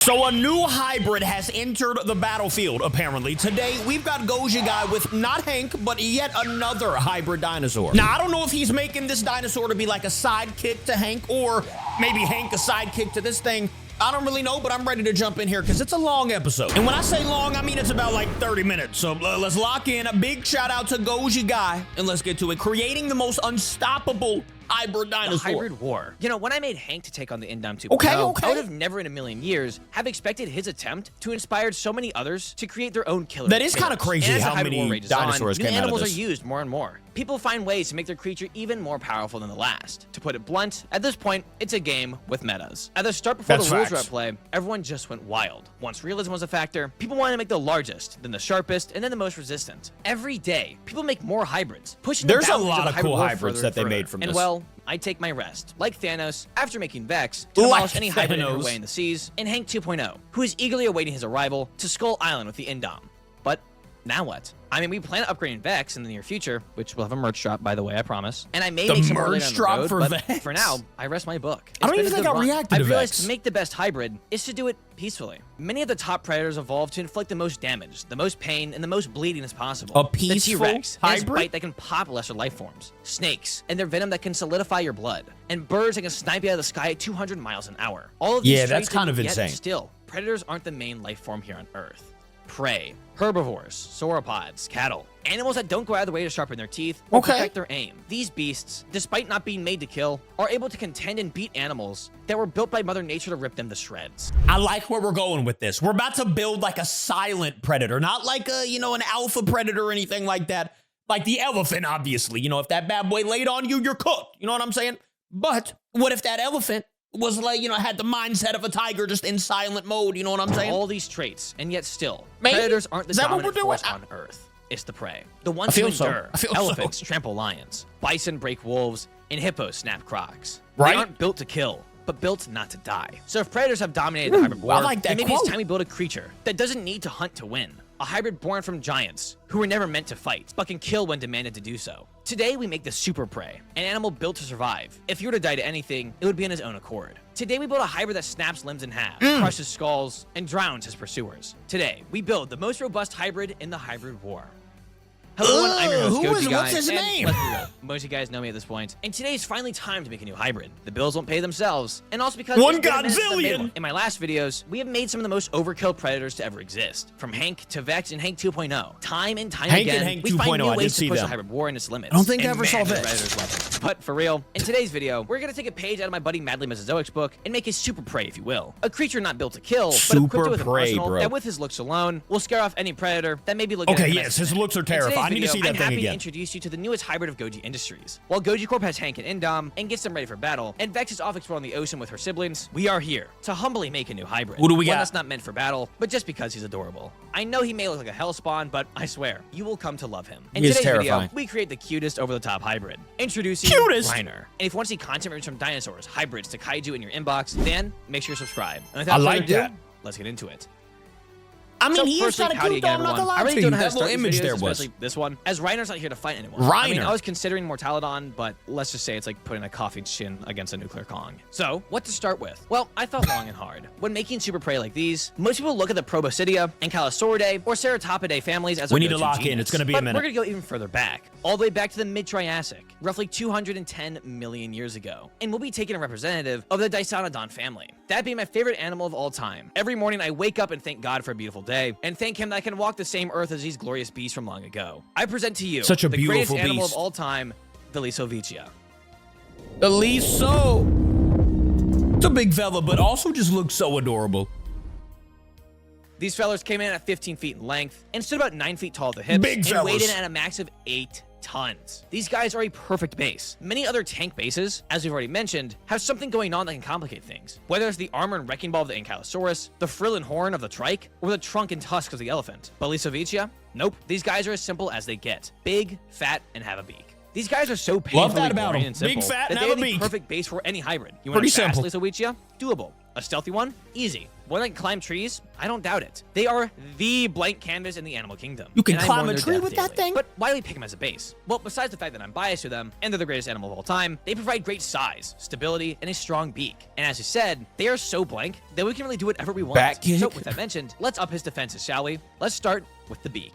So a new hybrid has entered the battlefield, apparently. Today, we've got Goji Guy with not Hank, but yet another hybrid dinosaur. Now, I don't know if he's making this dinosaur to be like a sidekick to Hank, or maybe Hank a sidekick to this thing. I don't really know, but I'm ready to jump in here because it's a long episode. And when I say long, I mean it's about like 30 minutes. So let's lock in. A big shout out to Goji Guy, and let's get to it. Creating the most unstoppable hybrid dinosaur. The hybrid war. You know, when I made Hank to take on the Indom 2.0, Okay. I would have never in a million years have expected his attempt to inspire so many others to create their own killer. That is kind of crazy how many dinosaurs came out of this. New animals are used more and more. People find ways to make their creature even more powerful than the last. To put it blunt, at this point, it's a game with metas. At the start, before the rules were at play, everyone just went wild. Once realism was a factor, people wanted to make the largest, then the sharpest, and then the most resistant. Every day, people make more hybrids, pushing the boundaries of the hybrid war further and further. There's a lot of cool hybrids that they made from this. And well, I take my rest, like Thanos, after making Vex, to demolish any hybrid in her way in the seas, and Hank 2.0, who is eagerly awaiting his arrival to Skull Island with the Indom. But now what? I mean, we plan on upgrading Vex in the near future, which will have a merch drop, by the way, I promise. And I may make some more later on the road, for but Vex. For now, I rest my book. I don't even think I'll react to Vex. I realized to make the best hybrid is to do it peacefully. Many of the top predators evolve to inflict the most damage, the most pain, and the most bleeding as possible. A peaceful the T-Rex hybrid? His bite that can pop lesser life forms. Snakes, and their venom that can solidify your blood. And birds that can snipe you out of the sky at 200 miles an hour. All of these that's kind of insane. Still, predators aren't the main life form here on Earth. Prey, herbivores, sauropods, cattle, animals that don't go out of the way to sharpen their teeth or protect their aim. These beasts, despite not being made to kill, are able to contend and beat animals that were built by Mother Nature to rip them to shreds. I like where we're going with this. We're about to build like a silent predator, not like a, an alpha predator or anything like that. Like the elephant, obviously. If that bad boy laid on you, you're cooked. You know what I'm saying? But what if that elephant was like, had the mindset of a tiger just in silent mode, you know what I'm saying? All these traits, and yet still, predators aren't the dominant force on Earth. It's the prey. The ones who endure. Elephants trample lions, bison break wolves, and hippos snap crocs. They aren't built to kill, but built not to die. So if predators have dominated the hybrid war, then maybe it's time we build a creature that doesn't need to hunt to win. A hybrid born from giants, who were never meant to fight, but can kill when demanded to do so. Today, we make the super prey, an animal built to survive. If he were to die to anything, it would be on his own accord. Today, we build a hybrid that snaps limbs in half, crushes skulls, and drowns his pursuers. Today, we build the most robust hybrid in the hybrid war. Hello, everyone, I'm your host, Goji Guy. What's his name? Most of you guys know me at this point. And today is finally time to make a new hybrid. The bills won't pay themselves, and also because one godzillion. In my last videos, we have made some of the most overkill predators to ever exist, from Hank to Vex and Hank 2.0. Time and time again, we find new ways to push the hybrid war and its limits. I don't think I ever saw Vex. But for real, in today's video, we're gonna take a page out of my buddy Madly Mesozoic's book and make a super prey, if you will. A creature not built to kill, but equipped with an arsenal that, with his looks alone, will scare off any predator that may be looking at him. Okay, yes, his looks are terrifying. I need to see that thing again. Introduce you to the newest hybrid of Goji Industries. While Goji Corp has Hank and Indom and gets them ready for battle, and Vex is off exploring the ocean with her siblings, we are here to humbly make a new hybrid. Who do we got? One that's not meant for battle, but just because he's adorable. I know he may look like a hellspawn, but I swear, you will come to love him. In today's video, we create the cutest over-the-top hybrid. Introducing Reiner. And if you want to see content ranging from dinosaurs, hybrids to kaiju in your inbox, then make sure you subscribe. And without further ado, let's get into it. I mean, he is kind of cute, though, I'm not gonna lie to you. That little image there was. Especially this one, as Reiner's not here to fight anyone. I mean, I was considering Mortalodon, but let's just say it's like putting a coffee shin against a nuclear Kong. So, what to start with? Well, I thought long and hard. When making super prey like these, most people look at the Proboscidea, Ankylosauridae, or Ceratopidae families as we need to lock in. It's gonna be a minute. We're gonna go even further back, all the way back to the mid-Triassic, roughly 210 million years ago. And we'll be taking a representative of the Dicynodon family. That being my favorite animal of all time. Every morning, I wake up and thank God for a beautiful day, and thank him that I can walk the same earth as these glorious beasts from long ago. I present to you the greatest animal of all time, the Lisovicea. The Liso. It's a big fella, but also just looks so adorable. These fellers came in at 15 feet in length and stood about 9 feet tall at the hips and weighed in at a max of 8 tons. These guys are a perfect base. Many other tank bases, as we've already mentioned, have something going on that can complicate things. Whether it's the armor and wrecking ball of the Ankylosaurus, the frill and horn of the trike, or the trunk and tusk of the elephant. But Lisovicea? Nope. These guys are as simple as they get. Big, fat, and have a beak. These guys are so painfully boring and simple that they are the perfect base for any hybrid. You want a fast Lisovicea? Doable. A stealthy one? Easy. One that can climb trees? I don't doubt it. They are the blank canvas in the animal kingdom. You can and I climb mourn a their tree death with that daily. thing? But why do we pick them as a base? Well, besides the fact that I'm biased to them, and they're the greatest animal of all time, they provide great size, stability, and a strong beak. And as you said, they are so blank that we can really do whatever we want. Back kick. So with that mentioned, let's up his defenses, shall we? Let's start with the beak.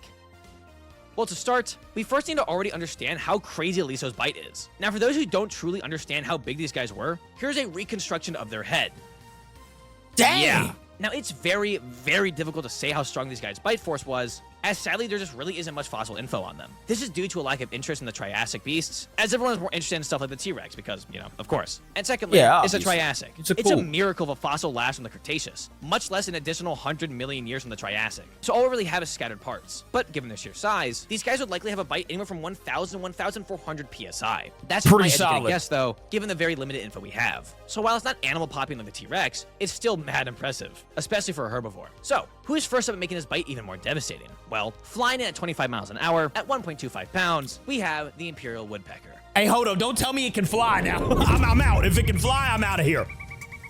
Well, to start, we first need to already understand how crazy Liso's bite is. Now, for those who don't truly understand how big these guys were, here's a reconstruction of their head. Dang! Yeah. Now, it's very, very difficult to say how strong these guys' bite force was, as sadly there just really isn't much fossil info on them. This is due to a lack of interest in the Triassic beasts, as everyone is more interested in stuff like the T-Rex because, you know, of course. And secondly, Yeah, it's a obviously. Triassic. It's a cool. miracle of a fossil last from the Cretaceous, much less an additional 100 million years from the Triassic. So all we really have is scattered parts. But given their sheer size, these guys would likely have a bite anywhere from 1,000 to 1,400 psi. That's Pretty my educated solid. guess, though, given the very limited info we have. So while it's not animal popping like the T-Rex, it's still mad impressive, especially for a herbivore. So, who is first up at making his bite even more devastating? Well, flying in at 25 miles an hour, at 1.25 pounds, we have the Imperial Woodpecker. Hey, Hodo, don't tell me it can fly now. I'm out. If it can fly, I'm out of here.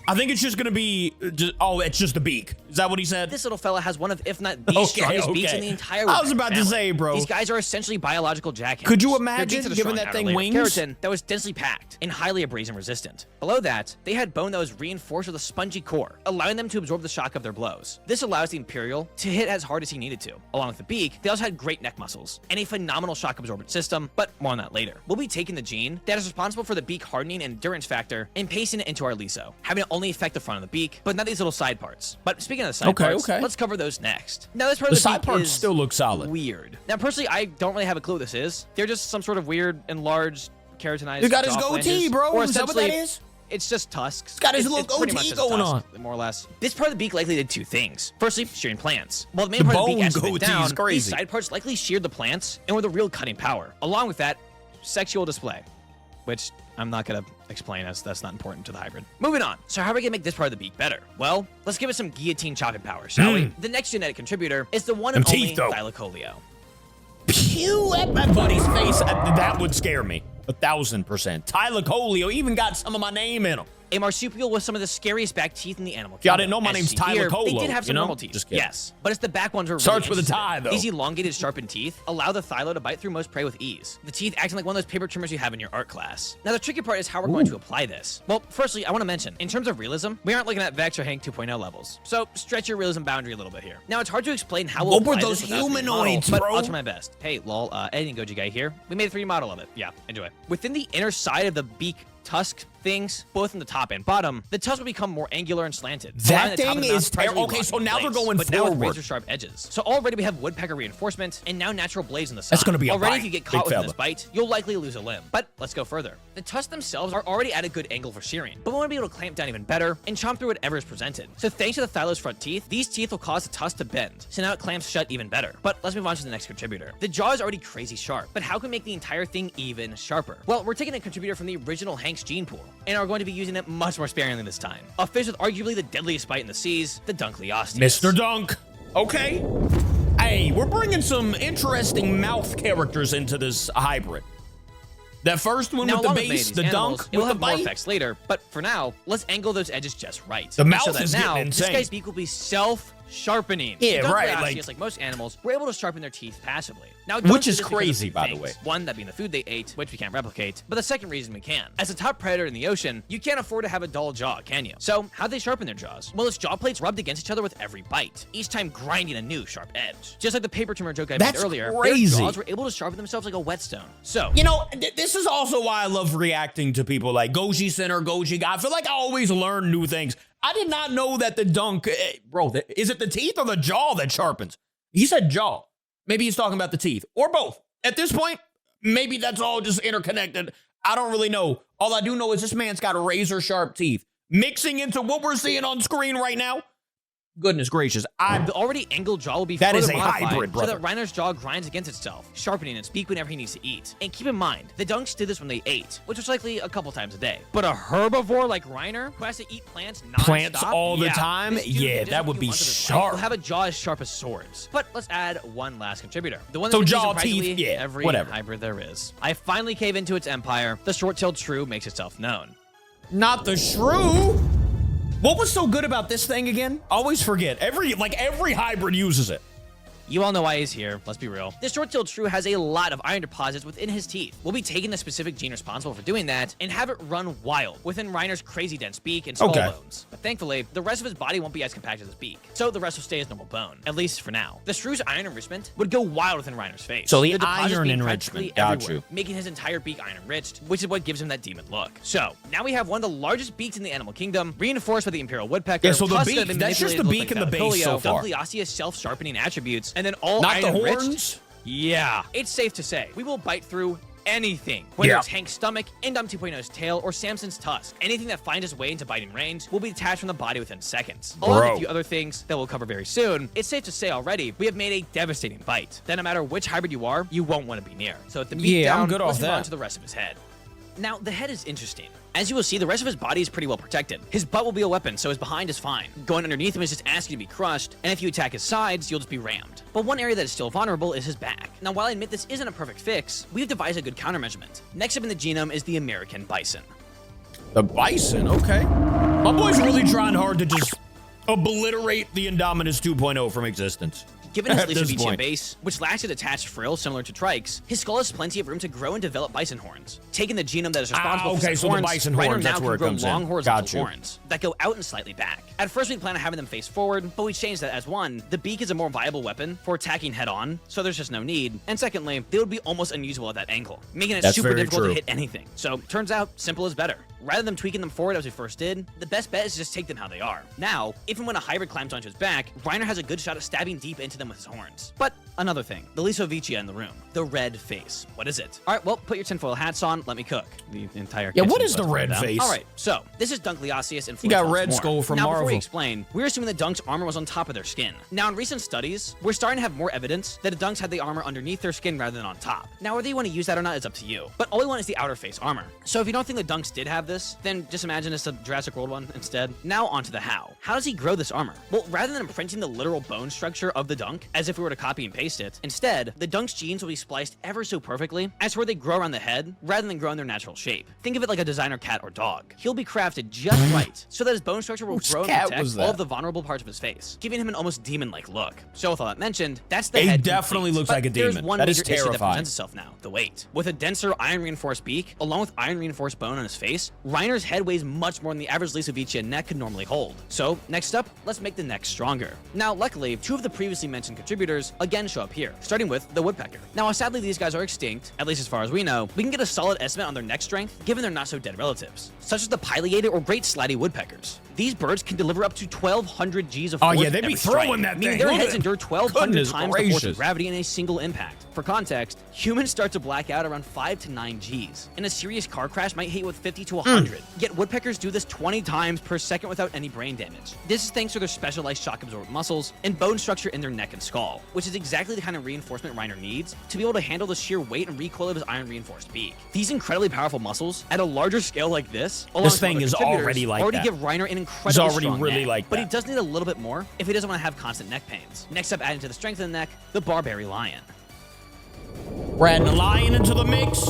I think it's just going to be, it's just a beak. Is that what he said? This little fella has one of, if not the strongest beaks in the entire I was about to family. say, bro. These guys are essentially biological jackhammers. Could you Their imagine beaks are the giving strong that thing outer layer of wings? Keratin that was densely packed and highly abrasion resistant. Below that, they had bone that was reinforced with a spongy core, allowing them to absorb the shock of their blows. This allows the Imperial to hit as hard as he needed to. Along with the beak, they also had great neck muscles and a phenomenal shock absorbent system, but more on that later. We'll be taking the gene that is responsible for the beak hardening and endurance factor and pasting it into our Liso, having it only affect the front of the beak, but not these little side parts. But speaking of the side parts, let's cover those next. Now, this part of the side beak parts is still look solid. Weird. Now, personally, I don't really have a clue what this is. They're just some sort of weird, enlarged, keratinized. He got his jaw goatee, flanges, bro. or Is that what that essentially, is? It's just tusks. He's got his It's little pretty goatee much just a going tusk, on. more or less. This part of the beak likely did two things. Firstly, shearing plants. While the main The part of the beak bone actually bent goatee is down, crazy. these side parts likely sheared the plants and were the real cutting power. Along with that, sexual display, which I'm not going to explain as that's not important to the hybrid. Moving on. So how are we going to make this part of the beak better? Well, let's give it some guillotine chopping power, shall we? The next genetic contributor is the one and only teeth, though. Thylacoleo. Pew at my buddy's face. That would scare me. 1,000%. Thylacoleo even got some of my name in him. A marsupial with some of the scariest back teeth in the animal kingdom. Yeah, I didn't know my As name's you see here, Thylacoleo, They did have some you know? normal teeth. Just kidding. Yes, but it's the back ones were really Starts with a interesting. tie, though. These elongated, sharpened teeth allow the thylo to bite through most prey with ease. The teeth acting like one of those paper trimmers you have in your art class. Now, the tricky part is how we're going to apply this. Well, firstly, I want to mention, in terms of realism, we aren't looking at Vex or Hank 2.0 levels. So, stretch your realism boundary a little bit here. Now, it's hard to explain how we'll What were apply those this without a 3D humanoids, model, bro? but I'll try my best. Hey, lol, editing Goji guy here. We made a 3D model of it. Yeah, enjoy. Within the inner side of the beak tusk things, both in the top and bottom, the tusk will become more angular and slanted. That allowing the top thing of the mouth is to presently okay, lock so into now they're place, going but now with forward. razor sharp edges. So already we have woodpecker reinforcement and now natural blades in the side. That's gonna be a already bite. if you get Big caught within fella. this bite, you'll likely lose a limb. But let's go further. The tusks themselves are already at a good angle for shearing, but we want to be able to clamp down even better and chomp through whatever is presented. So thanks to the thylo's front teeth, these teeth will cause the tusk to bend, so now it clamps shut even better. But let's move on to the next contributor. The jaw is already crazy sharp, but how can we make the entire thing even sharper? Well, we're taking a contributor from the original Hank's gene pool, and are going to be using it much more sparingly this time. A fish with arguably the deadliest bite in the seas, the Dunkleosteus. Mr. Dunk. Okay. Hey, we're bringing some interesting mouth characters into this hybrid. That first one Now, with the along with base, these the animals, dunk, you'll with the have more bite. effects later, but for now, let's angle those edges just right. The And mouth so that is now, getting insane. This guy's beak will be self-sharpening. Yeah, The right, Dunkleosteus, like most animals, were able to sharpen their teeth passively. Now, Which donks do is this because of crazy, two by the things. way. One, that being the food they ate, which we can't replicate. But the second reason we can. As a top predator in the ocean, you can't afford to have a dull jaw, can you? So, how'd they sharpen their jaws? Well, its jaw plates rubbed against each other with every bite, each time grinding a new sharp edge. Just like the paper trimmer joke I That's made earlier, crazy. their jaws were able to sharpen themselves like a whetstone. So, You know, this is also why I love reacting to people like Goji Center, Goji Guy. I feel like I always learn new things. I did not know that the dunk, bro, is it the teeth or the jaw that sharpens? He said jaw. Maybe he's talking about the teeth or both. At this point, maybe that's all just interconnected. I don't really know. All I do know is this man's got razor sharp teeth. Mixing into what we're seeing on screen right now. Goodness gracious. the already angled jaw will be That is further a modified hybrid, so brother. that Reiner's jaw grinds against itself, sharpening its beak whenever he needs to eat. And keep in mind, the dunks did this when they ate, which was likely a couple times a day. But a herbivore like Reiner, who has to eat plants non-stop, Plants all the time? this dude Yeah, can just that would eat be onto the sharp. plate. Will have a jaw as sharp as swords. But let's add one last contributor. The one So that's jaw, used in practically teeth, yeah, every whatever. hybrid there is. I finally cave into its empire. The short-tailed shrew makes itself known. Not the shrew. What was so good about this thing again? Always forget. Every hybrid uses it. You all know why he's here, let's be real. This short-tailed shrew has a lot of iron deposits within his teeth. We'll be taking the specific gene responsible for doing that and have it run wild within Reiner's crazy dense beak and skull bones. But thankfully, the rest of his body won't be as compact as his beak, so the rest will stay as normal bone, at least for now. The shrew's iron enrichment would go wild within Reiner's face. So the iron enrichment, got you. Making his entire beak iron enriched, which is what gives him that demon look. So, now we have one of the largest beaks in the animal kingdom, reinforced by the Imperial Woodpecker. Yeah, so the beak, that's just the beak and the base so far. Doubly osseous self-sharpening attributes, and then all not iron the horns? Yeah. It's safe to say, we will bite through anything. Whether it's Hank's stomach, Indom 2.0's tail, or Samson's tusk. Anything that finds its way into biting range will be detached from the body within seconds. Along with a few other things that we'll cover very soon, it's safe to say already, we have made a devastating bite that no matter which hybrid you are, you won't want to be near. So at the beak down, let's move on to the rest of his head. Now, the head is interesting. As you will see, the rest of his body is pretty well protected. His butt will be a weapon, so his behind is fine. Going underneath him is just asking to be crushed, and if you attack his sides, you'll just be rammed. But one area that is still vulnerable is his back. Now, while I admit this isn't a perfect fix, we've devised a good countermeasurement. Next up in the genome is the American bison. The bison, okay. My boy's really trying hard to just obliterate the Indominus 2.0 from existence. Given his Lysovichian base, which lacks a detached frill similar to Trike's, his skull has plenty of room to grow and develop bison horns. Taking the genome that is responsible for so horns, the bison horns, that's where it comes in. Long horizontal horns that go out and slightly back. At first, we plan on having them face forward, but we changed that as one, the beak is a more viable weapon for attacking head-on, so there's just no need. And secondly, they would be almost unusable at that angle, making it super difficult to hit anything. So, turns out, simple is better. Rather than tweaking them forward as we first did, the best bet is to just take them how they are. Now, if and when a hybrid climbs onto his back, Reiner has a good shot at stabbing deep into them with his horns. But another thing, the Lysovichia in the room, the red face. What is it? All right, well, put your tinfoil hats on. Let me cook. The entire kitchen. Yeah, what is the red face? All right, so this is Dunkly Osseous and you got Red Skull from Marvel. Now, before we explain, we're assuming the Dunk's armor was on top of their skin. Now, in recent studies, we're starting to have more evidence that the Dunks had the armor underneath their skin rather than on top. Now, whether you want to use that or not is up to you. But all we want is the outer face armor. So if you don't think the Dunks did have this, then just imagine it's a Jurassic World one instead. Now onto the how. How does he grow this armor? Well, rather than imprinting the literal bone structure of the Dunk, as if we were to copy and paste it, instead, the Dunk's genes will be spliced ever so perfectly as to where they grow around the head rather than grow in their natural shape. Think of it like a designer cat or dog. He'll be crafted just right so that his bone structure will grow and protect all of the vulnerable parts of his face, giving him an almost demon-like look. So with all that mentioned, that's the head. It definitely looks like a demon. There's one that major is terrifying. issue that presents itself now, the weight. With a denser iron-reinforced beak, along with iron-reinforced bone on his face, Reiner's head weighs much more than the average Lysovichia neck could normally hold. So, next up, let's make the neck stronger. Now, luckily, two of the previously mentioned contributors again show up here, starting with the woodpecker. Now, sadly these guys are extinct, at least as far as we know, we can get a solid estimate on their neck strength given their not so dead relatives, such as the pileated or great slatty woodpeckers. These birds can deliver up to 1,200 Gs of force. Oh yeah, they be throwing that meaning thing. Their heads endure 1,200 times the force of gravity in a single impact. For context, humans start to black out around 5 to 9 Gs, and a serious car crash might hit you with 50 to 100. Yet woodpeckers do this 20 times per second without any brain damage. This is thanks to their specialized shock-absorbent muscles and bone structure in their neck and skull, which is exactly the kind of reinforcement Reiner needs to be able to handle the sheer weight and recoil of his iron-reinforced beak. These incredibly powerful muscles, at a larger scale like this thing is already like that. Give Reiner an incredibly strong really neck, like that. But he does need a little bit more if he doesn't want to have constant neck pains. Next up, adding to the strength of the neck, the Barbary lion. We're adding the lion into the mix.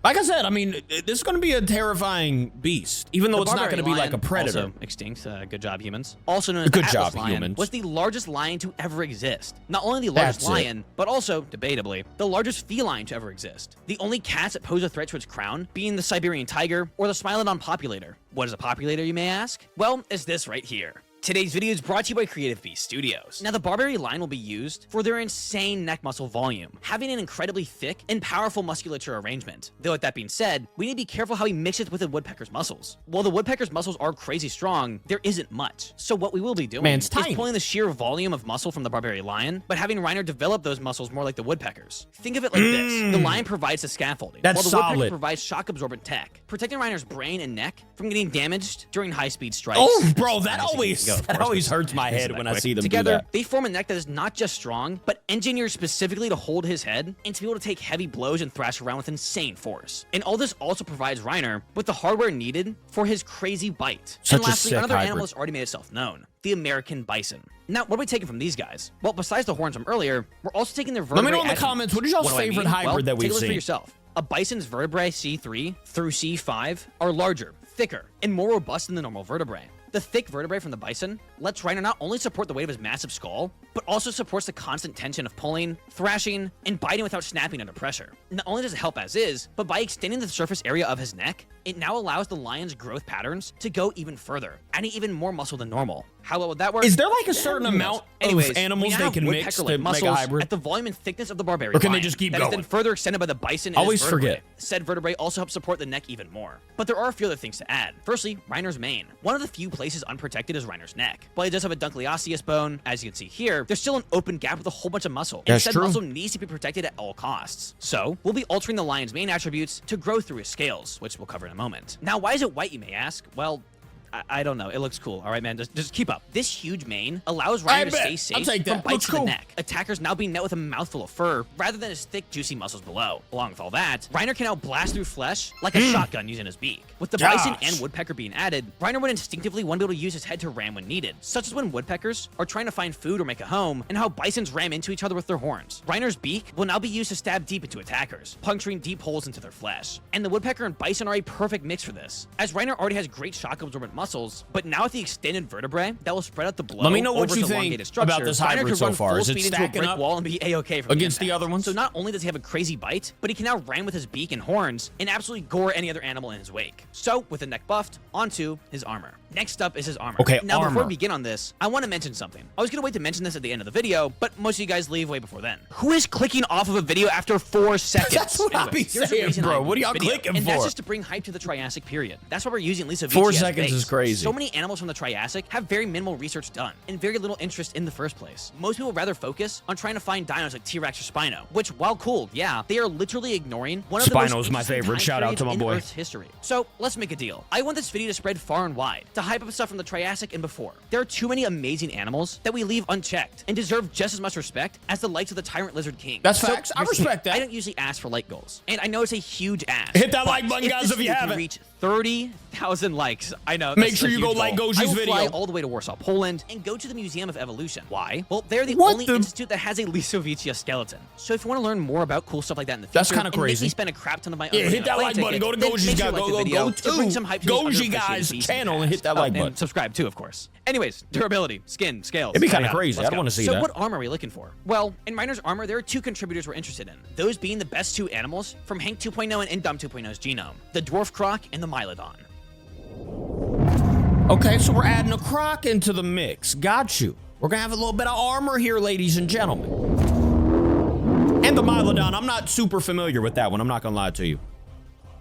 Like I said, I mean, this is going to be a terrifying beast, even though it's not going to be like a predator. Also extinct. Good job, humans. Also known as the Atlas lion, was the largest lion to ever exist. Not only the largest lion, but also, debatably, the largest feline to ever exist. The only cats that pose a threat to its crown being the Siberian tiger or the Smilodon populator. What is a populator, you may ask? Well, it's this right here. Today's video is brought to you by Creative Beast Studios. Now, the Barbary line will be used for their insane neck muscle volume, having an incredibly thick and powerful musculature arrangement. Though with that being said, we need to be careful how he mixes with the woodpecker's muscles. While the woodpecker's muscles are crazy strong, there isn't much. So what we will be doing is pulling the sheer volume of muscle from the Barbary lion, but having Reiner develop those muscles more like the woodpeckers. Think of it like this. The lion provides the scaffolding, while the woodpecker provides shock-absorbent tech, protecting Reiner's brain and neck from getting damaged during high-speed strikes. Oh, bro, that always hurts my head when I see them together. Do that. They form a neck that is not just strong, but engineered specifically to hold his head and to be able to take heavy blows and thrash around with insane force. And all this also provides Reiner with the hardware needed for his crazy bite. Such and lastly, another hybrid. animal that's already made itself known, the American bison. Now, what are we taking from these guys? Well, besides the horns from earlier, we're also taking their vertebrae. Let me know in the comments, what is y'all's favorite hybrid that we've seen? Take a look seen? for yourself. A bison's vertebrae C3 through C5 are larger, thicker, and more robust than the normal vertebrae. The thick vertebrae from the bison lets Rhino not only support the weight of his massive skull, but also supports the constant tension of pulling, thrashing, and biting without snapping under pressure. Not only does it help as is, but by extending the surface area of his neck, it now allows the lion's growth patterns to go even further, adding even more muscle than normal. How well would that work? Is there like a certain amount of animals they can mix to make a hybrid? At the volume and thickness of the barbarian Or can they lion just keep that going? is then further extended by the bison and Always his vertebrae. forget. Said vertebrae also help support the neck even more. But there are a few other things to add. Firstly, Reiner's mane. One of the few places unprotected is Reiner's neck. While he does have a dunkly osseous bone, as you can see here, there's still an open gap with a whole bunch of muscle. That's Said true. muscle needs to be protected at all costs. So, we'll be altering the lion's main attributes to grow through his scales, which we'll cover in a moment. Now, why is it white, you may ask? Well, I don't know. It looks cool. All right, man. Just keep up. This huge mane allows Reiner to stay safe from bites to the neck. Attackers now being met with a mouthful of fur rather than his thick, juicy muscles below. Along with all that, Reiner can now blast through flesh like a shotgun using his beak. With the bison and woodpecker being added, Reiner would instinctively want to be able to use his head to ram when needed, such as when woodpeckers are trying to find food or make a home, and how bisons ram into each other with their horns. Reiner's beak will now be used to stab deep into attackers, puncturing deep holes into their flesh. And the woodpecker and bison are a perfect mix for this, as Reiner already has great shock-absorbent muscles, but now with the extended vertebrae that will spread out the blow. Let me know what over you his think elongated structure, about this Reiner hybrid could so run far. full Is it speed into a stacking brick up wall and be A-okay from against the other ones? So not only does he have a crazy bite, but he can now ram with his beak and horns and absolutely gore any other animal in his wake. So with the neck buffed, onto his armor. Next up is his armor. Okay, now before armor. we begin on this, I want to mention something. I was gonna wait to mention this at the end of the video, but most of you guys leave way before then. Who is clicking off of a video after 4 seconds? That's what I be here's the saying, reason bro. I'm What are y'all doing this video, clicking and for? that's just to bring hype to the Triassic period. That's why we're using Lisa 4 Vici as seconds base. is crazy. So many animals from the Triassic have very minimal research done and very little interest in the first place. Most people rather focus on trying to find dinos like T-Rex or Spino, which, while cool, yeah, they are literally ignoring one of the most Spino's my interesting favorite. time Shout out to periods my in boy. Earth's history. So let's make a deal. I want this video to spread far and wide, to hype up stuff from the Triassic and before. There are too many amazing animals that we leave unchecked and deserve just as much respect as the likes of the Tyrant Lizard King. That's facts. I here's the thing. respect that. I don't usually ask for like goals, and I know it's a huge ask. Hit that but like button, guys, this if you video can haven't. reach 30,000 likes. I know. Make that's sure a you huge go like goal. Goji's I will video. fly all the way to Warsaw, Poland, and go to the Museum of Evolution. Why? Well, they're the What only the- institute that has a Lisoviccia skeleton. So if you want to learn more about cool stuff like that in the future, That's kinda and make crazy. me spend a crap ton of my Yeah, own hit that like button. Go to Goji's guy. Go to Goji guy's channel and hit that like button. And subscribe too, of course. Anyways, durability, skin, scales. It'd be kinda yada, yada. crazy. Let's I don't go. wanna see so that. what armor are we looking for? Well, in Reiner's armor, there are 2 contributors we're interested in. Those being the best 2 animals from Hank 2.0 and Indom 2.0's genome. The dwarf croc and the Mylodon. Okay, so we're adding a croc into the mix. Got you. We're gonna have a little bit of armor here, ladies and gentlemen. And the Mylodon, I'm not super familiar with that one. I'm not gonna lie to you.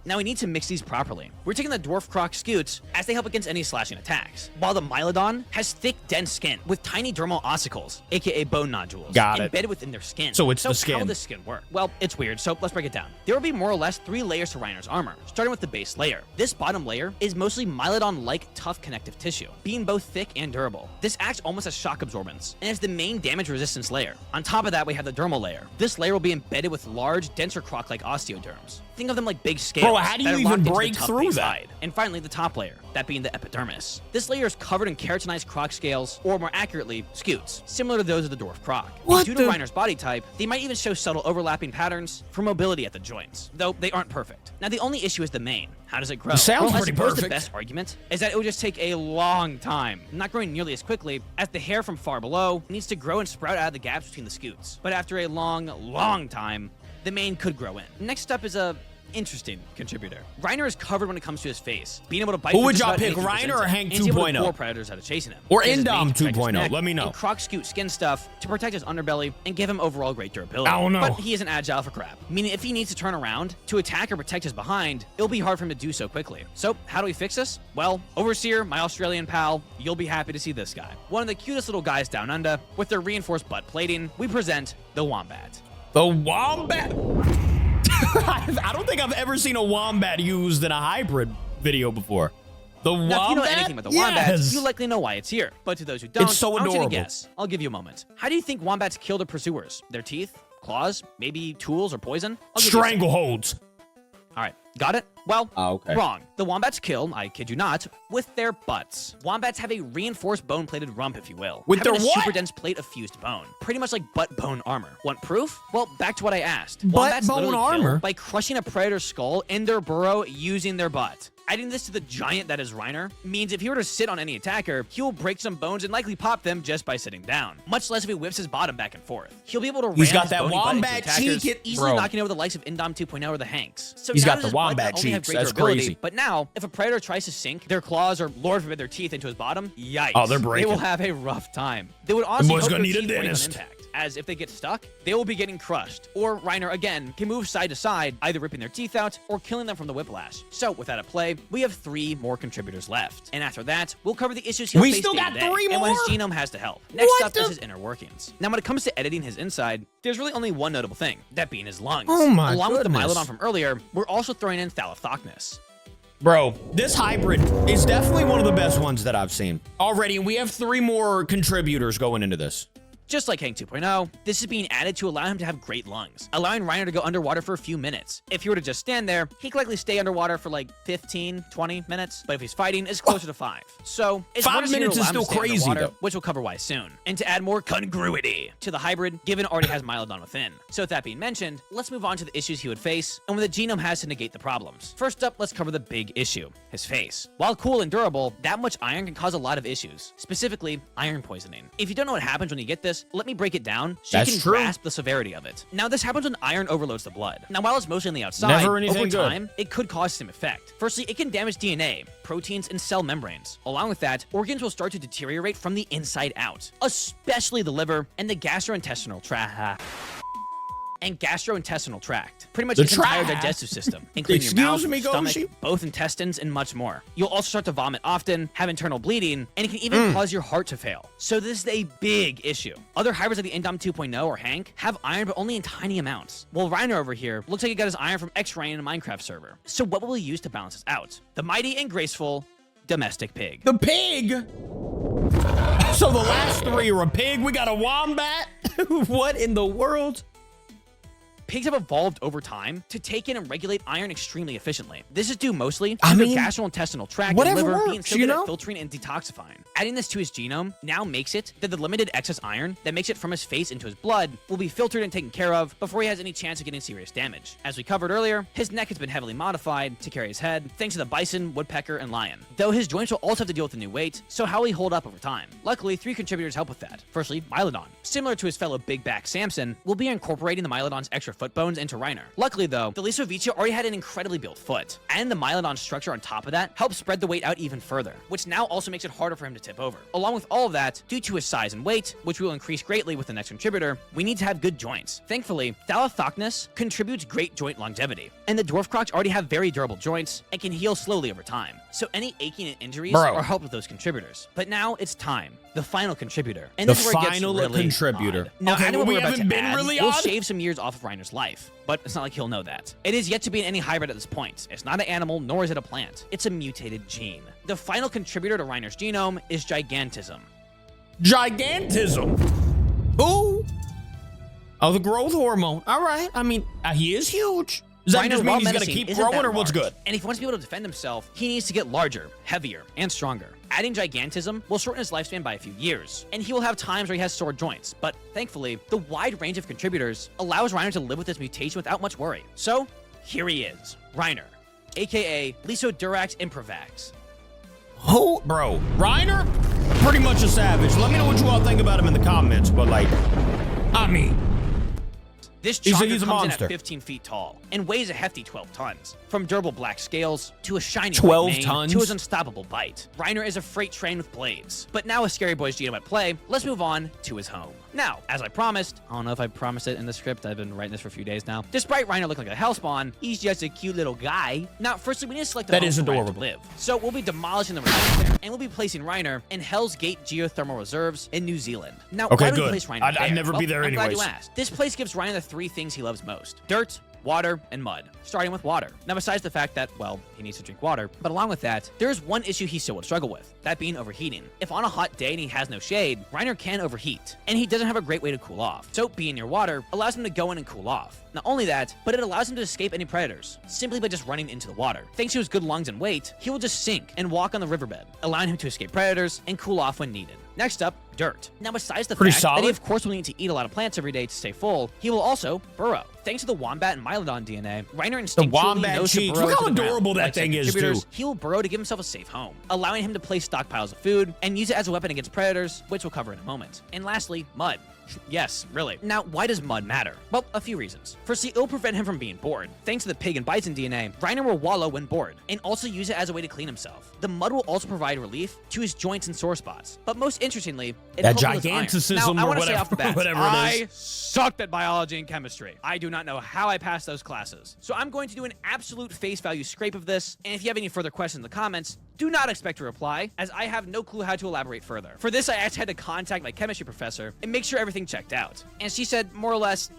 Now we need to mix these properly. We're taking the dwarf croc scutes as they help against any slashing attacks, while the Mylodon has thick, dense skin with tiny dermal ossicles, aka bone nodules, embedded within their skin. So it's the skin. How will this skin work? Well, it's weird, so let's break it down. There will be more or less 3 layers to Reiner's armor, starting with the base layer. This bottom layer is mostly Mylodon-like tough connective tissue, being both thick and durable. This acts almost as shock absorbance, and is the main damage resistance layer. On top of that, we have the dermal layer. This layer will be embedded with large, denser croc-like osteoderms. Think of them like big scales. Bro, how do you that are even locked into the break tough through base that? hide. And finally, the top layer, that being the epidermis. This layer is covered in keratinized croc scales, or more accurately, scutes, similar to those of the dwarf croc. What And due to the- Reiner's body type, they might even show subtle overlapping patterns for mobility at the joints, though they aren't perfect. Now, the only issue is the mane. How does it grow? It sounds well, I pretty suppose perfect. the best argument is that it would just take a long time, not growing nearly as quickly, as the hair from far below needs to grow and sprout out of the gaps between the scutes. But after a long time, the mane could grow in. Next up is a interesting contributor. Reiner is covered when it comes to his face, being able to bite. Who through would just y'all about pick, anything Reiner presents or him, Hank and he's able to 2.0? lure predators out of chasing him. Or He has his Indom mane to protect his 2.0, neck, let me know. And croc scoot skin stuff to protect his underbelly and give him overall great durability. I don't know. But he isn't agile for crap, meaning if he needs to turn around to attack or protect his behind, it'll be hard for him to do so quickly. So how do we fix this? Well, Overseer, my Australian pal, you'll be happy to see this guy. One of the cutest little guys down under, with their reinforced butt plating, we present the Wombat. The Wombat? I don't think I've ever seen a Wombat used in a hybrid video before. The Wombat? Now, if you know anything about the Wombat, Yes. you likely know why it's here. But to those who don't, It's so I want you to adorable. guess. I'll give you a moment. How do you think wombats kill their pursuers? Their teeth? Claws? Maybe tools or poison? I'll give you a second. Strangleholds. All right, got it? Well, okay. Wrong. The wombats kill, I kid you not, with their butts. Wombats have a reinforced bone-plated rump, if you will. With having their a what? super dense plate of fused bone. Pretty much like butt bone armor. Want proof? Well, back to what I asked. Butt Wombats bone literally armor? kill by crushing a predator's skull in their burrow using their butt. Adding this to the giant that is Reiner means if he were to sit on any attacker, he will break some bones and likely pop them just by sitting down. Much less if he whips his bottom back and forth. He'll be able to ram his bony butt into attackers, easily knocking over the likes of Indom 2.0 or the Hanks. So he's got the wombat cheeks. That's crazy. But now, if a predator tries to sink their claws or, Lord forbid, their teeth into his bottom, yikes. Oh, they're breaking. They will have a rough time. They would honestly hope gonna their need a teeth break on dentist. impact, as if they get stuck, they will be getting crushed. Or Reiner, again, can move side to side, either ripping their teeth out or killing them from the whiplash. So, with that at play, we have 3 more contributors left. And after that, we'll cover the issues he'll face still got day-to-day 3 more? and what his genome has to help. Next up is his inner workings. Now, when it comes to editing his inside, there's really only one notable thing, that being his lungs. Oh my Along with the goodness. Mylodon from earlier, we're also throwing in Thalathocnus. Bro, this hybrid is definitely one of the best ones that I've seen. Already, we have 3 more contributors going into this. Just like Hank 2.0, this is being added to allow him to have great lungs, allowing Reiner to go underwater for a few minutes. If he were to just stand there, he could likely stay underwater for like 15, 20 minutes, but if he's fighting, it's closer to 5. So, it's 5 minutes is still crazy, though. Which we'll cover why soon. And to add more congruity to the hybrid, given it already has Mylodon within. So with that being mentioned, let's move on to the issues he would face and what the genome has to negate the problems. First up, let's cover the big issue, his face. While cool and durable, that much iron can cause a lot of issues, specifically iron poisoning. If you don't know what happens when you get this, let me break it down so you can grasp the severity of it. Now, this happens when iron overloads the blood. Now, while it's mostly on the outside, over time, it could cause some effect. Firstly, it can damage DNA, proteins, and cell membranes. Along with that, organs will start to deteriorate from the inside out, especially the liver and the gastrointestinal tract. Pretty much its entire digestive system, including your mouth, stomach, both intestines, and much more. You'll also start to vomit often, have internal bleeding, and it can even cause your heart to fail. So this is a big issue. Other hybrids like the Indom 2.0 or Hank have iron, but only in tiny amounts. While Reiner over here looks like he got his iron from X-Rain in a Minecraft server. So what will we use to balance this out? The mighty and graceful domestic pig. The pig? So the last 3 are a pig. We got a wombat. What in the world? Pigs have evolved over time to take in and regulate iron extremely efficiently. This is due mostly to their gastrointestinal tract and liver being so good at filtering and detoxifying. Adding this to his genome now makes it that the limited excess iron that makes it from his face into his blood will be filtered and taken care of before he has any chance of getting serious damage. As we covered earlier, his neck has been heavily modified to carry his head, thanks to the bison, woodpecker, and lion. Though his joints will also have to deal with the new weight, so how will he hold up over time? Luckily, 3 contributors help with that. Firstly, Mylodon. Similar to his fellow big back Samson, we'll be incorporating the Mylodon's extra foot bones into Reiner. Luckily though, the Lisovicea already had an incredibly built foot, and the Mylodon structure on top of that helps spread the weight out even further, which now also makes it harder for him to tip over. Along with all of that, due to his size and weight, which will increase greatly with the next contributor, we need to have good joints. Thankfully, Thalathocnus contributes great joint longevity, and the dwarf crocs already have very durable joints and can heal slowly over time. So any aching and injuries are helped with those contributors. But now it's time. The final contributor. And this is where it gets really odd. Now, okay, well, we haven't been really odd. We'll shave some years off of Reiner's life, but it's not like he'll know that. It is yet to be in any hybrid at this point. It's not an animal, nor is it a plant. It's a mutated gene. The final contributor to Reiner's genome is Gigantism. Gigantism? Who? Oh, the growth hormone. All right. I mean, he is huge. Does that just mean he's going to keep growing or what's good? And if he wants to be able to defend himself, he needs to get larger, heavier, and stronger. Adding Gigantism will shorten his lifespan by a few years, and he will have times where he has sore joints, but thankfully, the wide range of contributors allows Reiner to live with this mutation without much worry. So, here he is, Reiner, aka Lisodurax improvax. Oh, bro, Reiner? Pretty much a savage. Let me know what you all think about him in the comments, but like, I mean, this chonker comes in at 15 feet tall and weighs a hefty 12 tons. From durable black scales to a shiny 12 white mane tons? to his unstoppable bite, Reiner is a freight train with blades. But now with Scary Boy's genome at play, let's move on to his home. Now, as I promised, I don't know if I promised it in the script, I've been writing this for a few days now. Despite Reiner looking like a hellspawn, he's just a cute little guy. Now, firstly, we need to select a home for Reiner to live. So we'll be demolishing the reserves there, and we'll be placing Reiner in Hell's Gate Geothermal Reserves in New Zealand. Now, why do we place Reiner there? I'd never be there anyways. I'm glad you asked. This place gives Reiner the 3 things he loves most: dirt, water, and mud. Starting with water. Now, besides the fact that, well, he needs to drink water, but along with that, there's one issue he still would struggle with, that being overheating. If on a hot day and he has no shade, Reiner can overheat, and he doesn't have a great way to cool off. So being near water allows him to go in and cool off. Not only that, but it allows him to escape any predators, simply by just running into the water. Thanks to his good lungs and weight, he will just sink and walk on the riverbed, allowing him to escape predators and cool off when needed. Next up, dirt. Now, besides the fact that he of course will need to eat a lot of plants every day to stay full, he will also burrow. thanks to the Wombat and Mylodon DNA, Reiner instinctually Wombat knows to cheeks. burrow Look how to the ground. adorable that Like thing is, distributors, too. He will burrow to give himself a safe home, allowing him to place stockpiles of food and use it as a weapon against predators, which we'll cover in a moment. And lastly, mud. Yes, really. Now, why does mud matter? Well, a few reasons. Firstly, it'll prevent him from being bored. Thanks to the pig and bison DNA, Reiner will wallow when bored, and also use it as a way to clean himself. The mud will also provide relief to his joints and sore spots. But most interestingly, it that helps with iron. gigantism Now, I or want to say whatever, off the bat, whatever it I is. sucked at biology and chemistry. I do not know how I passed those classes. So I'm going to do an absolute face value scrape of this, and if you have any further questions in the comments, do not expect a reply, as I have no clue how to elaborate further. For this, I actually had to contact my chemistry professor and make sure everything checked out. And she said, more or less,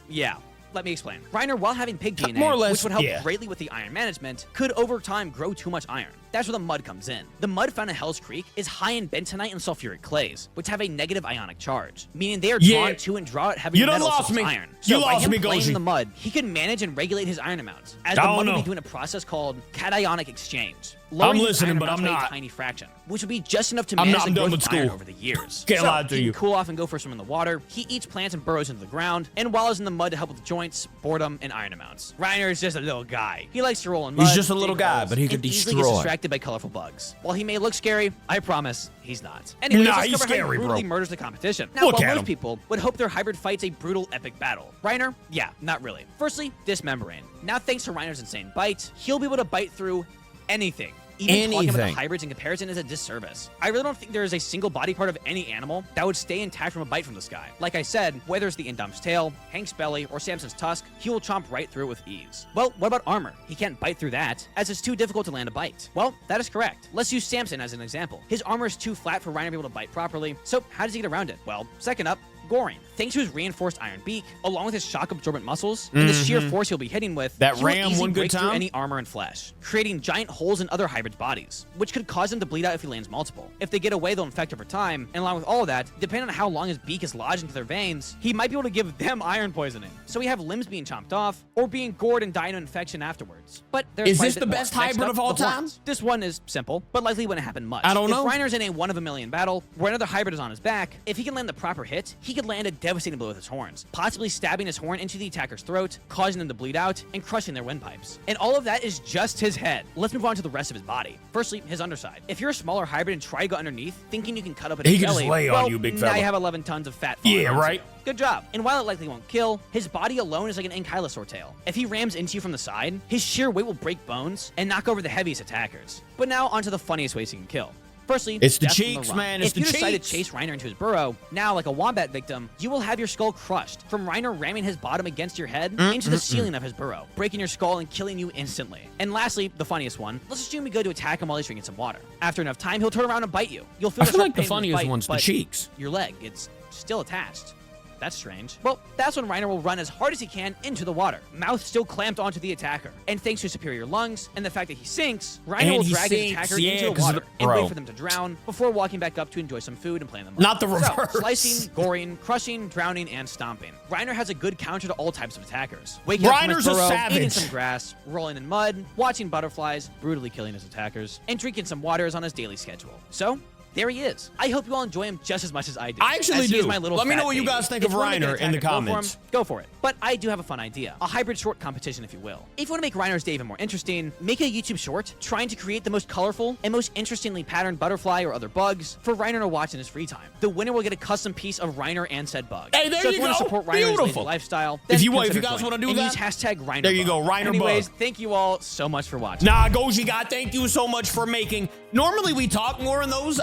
yeah. Let me explain. Reiner, while having pig DNA, More or less, which would help yeah. greatly with the iron management, could over time grow too much iron. That's where the mud comes in. The mud found in Hell's Creek is high in bentonite and sulfuric clays, which have a negative ionic charge, meaning they are drawn to and draw out heavy You done metals lost such as me. iron. You So by lost him me, playing Goji. in the mud, he can manage and regulate his iron amounts, as the I don't mud will know. be doing a process called cationic exchange. Lowering his listening, iron but amounts I'm by not. a tiny fraction, which would be just enough to I'm manage not- the I'm done growth with of iron school. over the years. Can't So lie to he you. can cool off and go for a swim in the water. He eats plants and burrows into the ground, and wallows in the mud to help with joints, boredom, and iron amounts. Reiner is just a little guy. He likes to roll in mud. He's just a little dig guy, holes, but he could and easily gets destroy. distracted by colorful bugs. While he may look scary, I promise he's not. Anyways, Nah, let's he's cover how scary, he brutally bro. murders the competition. Now, Look while at most him. people would hope their hybrid fights a brutal, epic battle, Reiner, yeah, not really. Firstly, dismembering. Now, thanks to Reiner's insane bite, he'll be able to bite through anything. Even talking about the Anything. hybrids in comparison is a disservice. I really don't think there is a single body part of any animal that would stay intact from a bite from this guy. Like I said, whether it's the Indom's tail, Hank's belly, or Samson's tusk, he will chomp right through it with ease. Well, what about armor? He can't bite through that, as it's too difficult to land a bite. Well, that is correct. Let's use Samson as an example. His armor is too flat for Reiner to be able to bite properly, so how does he get around it? Well, second up, goring. Thanks to his reinforced iron beak, along with his shock-absorbent muscles, and the sheer force he'll be hitting with, That he will ram easily one good break through time? any armor and flesh, creating giant holes in other hybrids' bodies, which could cause them to bleed out if he lands multiple. If they get away, they'll infect over time, and along with all of that, depending on how long his beak is lodged into their veins, he might be able to give them iron poisoning. So we have limbs being chomped off, or being gored and dying of infection afterwards. But there's Is quite a this bit the more. best Next hybrid up, of all the time? horns. This one is simple, but likely wouldn't happen much. I don't know. If Reiner's in a 1 of a million battle, where another hybrid is on his back, if he can land the proper hit, he could land a devastating blow with his horns, possibly stabbing his horn into the attacker's throat, causing them to bleed out, and crushing their windpipes. And all of that is just his head. Let's move on to the rest of his body. Firstly, his underside. If you're a smaller hybrid and try to go underneath, thinking you can cut open He his can just belly, lay on well, you, big now fella. you have 11 tons of fat falling Yeah, onto right. you. Good job. And while it likely won't kill, his body alone is like an ankylosaur tail. If he rams into you from the side, his sheer weight will break bones and knock over the heaviest attackers. But now onto the funniest ways he can kill. Firstly, It's the death from cheeks, run. man, it's if you the decide to cheeks. chase Reiner into his burrow, now like a wombat victim, you will have your skull crushed from Reiner ramming his bottom against your head into the ceiling of his burrow, breaking your skull and killing you instantly. And lastly, the funniest one, let's assume you go to attack him while he's drinking some water. After enough time, he'll turn around and bite you. You'll feel I the feel sharp like the pain from his funniest bite, one's the but cheeks. your leg, it's still attached. That's strange. Well, that's when Reiner will run as hard as he can into the water, mouth still clamped onto the attacker. And thanks to superior lungs and the fact that he sinks, Reiner And will he drag his sinks, attacker yeah, into the 'cause of water the- and bro. wait for them to drown before walking back up to enjoy some food and play in the mud. Not the So, reverse. slicing, goring, crushing, drowning, and stomping. Reiner has a good counter to all types of attackers. Waking up from Reiner's his a burrow, eating savage. some grass, rolling in mud, watching butterflies, brutally killing his attackers, and drinking some water is on his daily schedule. So, there he is. I hope you all enjoy him just as much as I do. I actually as he is do. my little Let me fat know what you baby. guys think If of you wanna make an Reiner in the attacker, go for him, comments. Go for it. But I do have a fun idea. A hybrid short competition, if you will. If you want to make Reiner's day even more interesting, make a YouTube short trying to create the most colorful and most interestingly patterned butterfly or other bugs for Reiner to watch in his free time. The winner will get a custom piece of Reiner and said bug. Hey, there so if you you want go. to support Reiner's lazy Beautiful. lifestyle, If then you consider guys joining. wanna do and that, use hashtag Reiner there you go, bug. Reiner Anyways, bug. thank you all so much for watching. Nah, Goji guy, thank you so much for making. Normally we talk more in those.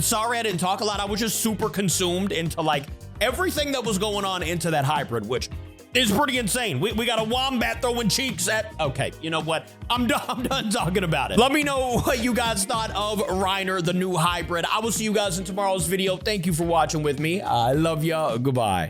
Sorry I didn't talk a lot. I was just super consumed into like everything that was going on into that hybrid, which is pretty insane. We got a wombat throwing cheeks at. Okay, you know what? I'm done talking about it. Let me know what you guys thought of Reiner, the new hybrid. I will see you guys in tomorrow's video. Thank you for watching with me. I love ya. Goodbye.